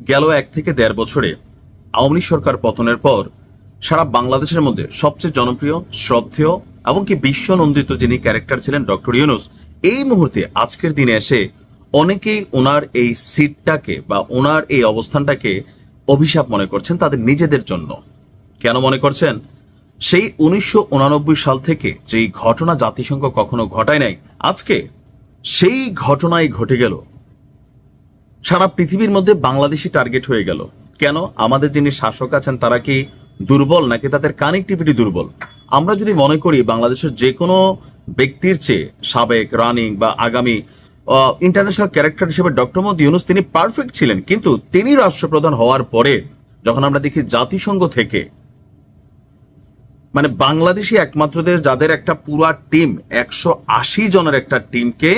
গেল 1 থেকে 1.5 বছরে আওয়ামী লীগ সরকার পতনের পর সারা বাংলাদেশের মধ্যে সবচেয়ে জনপ্রিয়, শ্রদ্ধেয় এমনকি বিশ্বনন্দিত যিনি ক্যারেক্টার ছিলেন ডক্টর ইউনূস, এই মুহূর্তে আজকের দিনে এসে অনেকেই ওনার এই সিটটাকে বা ওনার এই অবস্থানটাকে অভিশাপ মনে করছেন তাদের নিজেদের জন্য। কেন মনে করছেন? সেই 1989 সাল থেকে যেই ঘটনা জাতিসংঘ কখনো ঘটায় নাই, আজকে সেই ঘটনাই ঘটে গেল। সারা পৃথিবীর মধ্যে বাংলাদেশি টার্গেট হয়ে গেল। কেন? আমাদের যিনি শাসক আছেন তারা কি দুর্বল নাকি তাদের কানেক্টিভিটি দুর্বল? আমরা যদি মনে করি বাংলাদেশের যে কোনো ব্যক্তির চেয়ে সাবেক, রানিং বা আগামী ইন্টারন্যাশনাল ক্যারেক্টার হিসেবে ডক্টর মোহাম্মদ ইউনূস তিনি পারফেক্ট ছিলেন, কিন্তু তিনি রাষ্ট্রপ্রধান হওয়ার পরে যখন আমরা দেখি জাতিসংঘ থেকে মানে বাংলাদেশি একমাত্র দেশ যাদের একটা পুরা টিম 180 জনের একটা টিমকে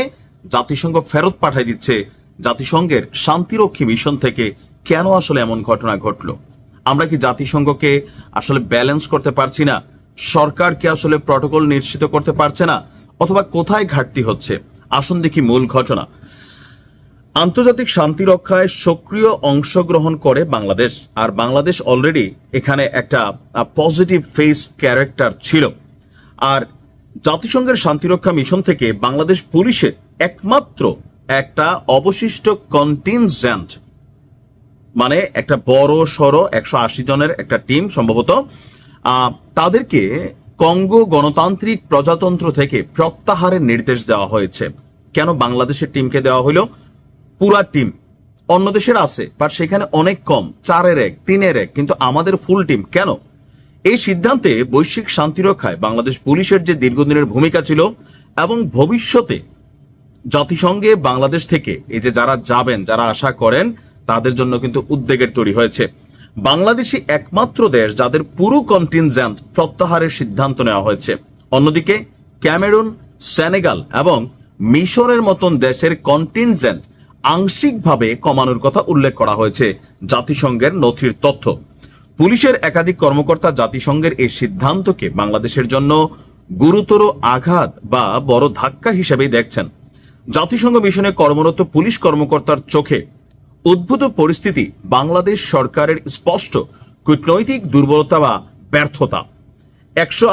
জাতিসংঘ ফেরত পাঠাই দিচ্ছে জাতিসংঘের শান্তিরক্ষী মিশন থেকে, কেন আসলে এমন ঘটনা ঘটলো? আমরা কি জাতিসংঘকে আসলে ব্যালেন্স করতে পারছি না? সরকারকে আসলে প্রটোকল নিশ্চিত করতে পারছে না? অথবা কোথায় ঘাটতি হচ্ছে? আসুন দেখি মূল ঘটনা। আন্তর্জাতিক শান্তি রক্ষায় সক্রিয় অংশগ্রহণ করে বাংলাদেশ, আর বাংলাদেশ অলরেডি এখানে একটা পজিটিভ ফেস ক্যারেক্টার ছিল। আর জাতিসংঘের শান্তিরক্ষা মিশন থেকে বাংলাদেশ পুলিশের একমাত্র একটা অবশিষ্ট কন্টিনজেন্ট, মানে একটা বড় সড়ো 180 জনের একটা টিম সম্ভবত, তাদেরকে কঙ্গো গণতান্ত্রিক প্রজাতন্ত্র থেকে প্রত্যাহারের নির্দেশ দেওয়া হয়েছে। কেন বাংলাদেশের টিমকে দেওয়া হলো? পুরা টিম অন্য দেশের আছে, বাট সেখানে অনেক কম, 4-এর 1, 3-এর 1, কিন্তু আমাদের ফুল টিম। কেন? এই সিদ্ধান্তে বৈশ্বিক শান্তিরক্ষায় বাংলাদেশ পুলিশের যে দীর্ঘদিনের ভূমিকা ছিল এবং ভবিষ্যতে জাতিসংঘে বাংলাদেশ থেকে এই যে যারা যাবেন, যারা আশা করেন, তাদের জন্য কিন্তু উদ্বেগের তৈরি হয়েছে। বাংলাদেশই একমাত্র দেশ যাদের পুরো কন্টিনজেন্ট প্রত্যাহারের সিদ্ধান্ত নেওয়া হয়েছে। অন্যদিকে ক্যামেরুন, সেনেগাল এবং মিশরের মতন দেশের কন্টিনজেন্ট আংশিকভাবে কমানোর কথা উল্লেখ করা হয়েছে জাতিসংঘের নথির তথ্য। পুলিশের একাধিক কর্মকর্তা জাতিসংঘের এই সিদ্ধান্তকে বাংলাদেশের জন্য গুরুতর আঘাত বা বড় ধাক্কা হিসেবেই দেখছেন। জাতিসংঘ মিশনে কর্মরত পুলিশ কর্মকর্তার চোখে উদ্ভূত পরিস্থিতি বাংলাদেশ সরকারের স্পষ্ট কূটনৈতিক দুর্বলতা বা ব্যর্থতা।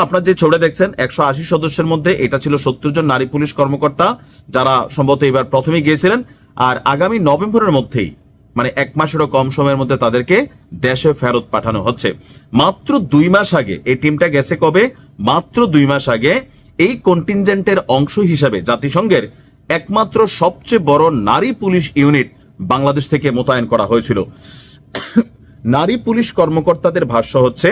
আপনার যে ছড়ে দেখছেন 180 সদস্যের মধ্যে এটা ছিল 70 জন নারী পুলিশ কর্মকর্তা, যারা সম্ভবত এবার প্রথমে গিয়েছিলেন। আর আগামী নভেম্বরের মধ্যেই, মানে 1 মাসেরও কম সময়ের মধ্যে তাদেরকে দেশে ফেরত পাঠানো হচ্ছে। মাত্র 2 মাস আগে এই টিমটা গেছে। কবে? মাত্র 2 মাস আগে এই কন্টিনজেন্টের অংশ হিসাবে জাতিসংঘের একমাত্র সবচেয়ে বড় নারী পুলিশ ইউনিট বাংলাদেশ থেকে মোতায়েন করা হয়েছিল। নারী পুলিশ কর্মকর্তাদের ভাষ্য হচ্ছে,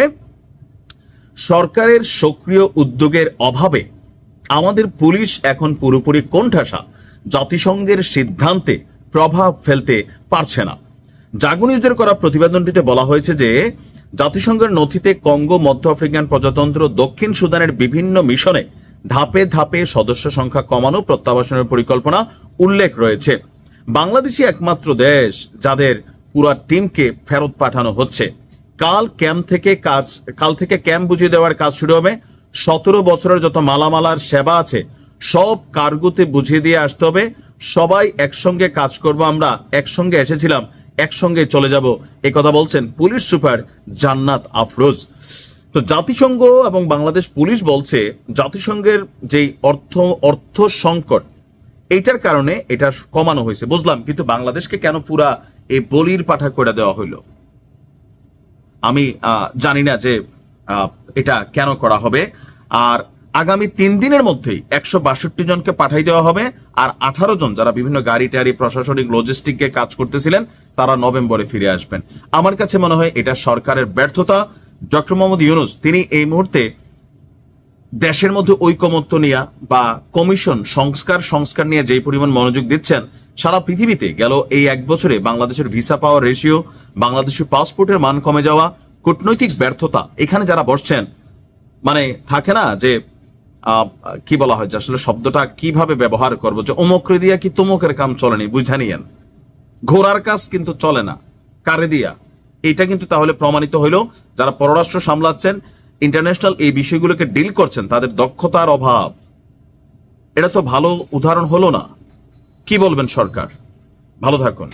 সরকারের সক্রিয় উদ্যোগের অভাবে আমাদের পুলিশ এখন পুরোপুরি কোণঠাসা, জাতিসংঘের সিদ্ধান্তে প্রভাব ফেলতে পারছে না। জাগনিজদের করা প্রতিবেদনটিতে বলা হয়েছে যে জাতিসংঘের নথিতে কঙ্গো, মধ্য আফ্রিকান প্রজাতন্ত্র, দক্ষিণ সুদানের বিভিন্ন মিশনে ধাপে ধাপে সদস্য সংখ্যা কমানো, প্রত্যাবাসনের পরিকল্পনা উল্লেখ রয়েছে। বাংলাদেশই একমাত্র দেশ যাদের পুরা টিমকে ফেরত পাঠানো হচ্ছে। কাল থেকে ক্যাম্প বুঝিয়ে দেওয়ার কাজ শুরু হবে। 17 বছরের যত মালামালার সেবা আছে সব কার্গোতে বুঝিয়ে দিয়ে আসতে হবে। সবাই একসঙ্গে কাজ করব, আমরা একসঙ্গে এসেছিলাম, একসঙ্গে চলে যাব, এই কথা বলছেন পুলিশ সুপার জান্নাত আফরোজ। তো জাতিসংঘ এবং বাংলাদেশ পুলিশ বলছে জাতিসংঘের যেই অর্থ সংকট, এইটার কারণে এটা কমানো হয়েছে, বুঝলাম, কিন্তু বাংলাদেশকে কেন পুরা এই বলির পাঠা করে দেওয়া হইল? আমি জানি না যে এটা কেন করা হবে। আর আগামী 3 দিনের মধ্যেই 162 জনকে পাঠাই দেওয়া হবে। আর 18 জন যারা বিভিন্ন গাড়ি টাড়ি, প্রশাসনিক, লজিস্টিকে কাজ করতেছিলেন, তারা নভেম্বরে ফিরে আসবেন। আমার কাছে মনে হয় এটা সরকারের ব্যর্থতা। ডক্টর মোহাম্মদ ইউনূস তিনি এই মুহূর্তে দেশের মধ্যে ঐকমত্য নিয়ে বা কমিশন সংস্কার নিয়ে যেই পরিমাণ মনোযোগ দিচ্ছেন, সারা পৃথিবীতে গেল এই 1 বছরে বাংলাদেশের ভিসা পাওয়ার রেশিও, বাংলাদেশের পাসপোর্টের মান কমে যাওয়া, কূটনৈতিক ব্যর্থতা, এখানে যারা বসছেন, মানে থাকে না যে কি বলা হয় যে আসলে শব্দটা কিভাবে ব্যবহার করবো, যে অমুকরে দিয়া কি তমুকের কাম চলেনি, বুঝা নিয়েন, ঘোড়ার কাজ কিন্তু চলে না কারে দিয়া। এটা কিন্তু তাহলে প্রমাণিত হইল যারা পররাষ্ট্র সামলাচ্ছেন, ইন্টারন্যাশনাল এই বিষয়গুলোকে ডিল করছেন, তাদের দক্ষতার অভাব। এটা তো ভালো উদাহরণ হলো না? কি বলবেন সরকার? ভালো থাকুন।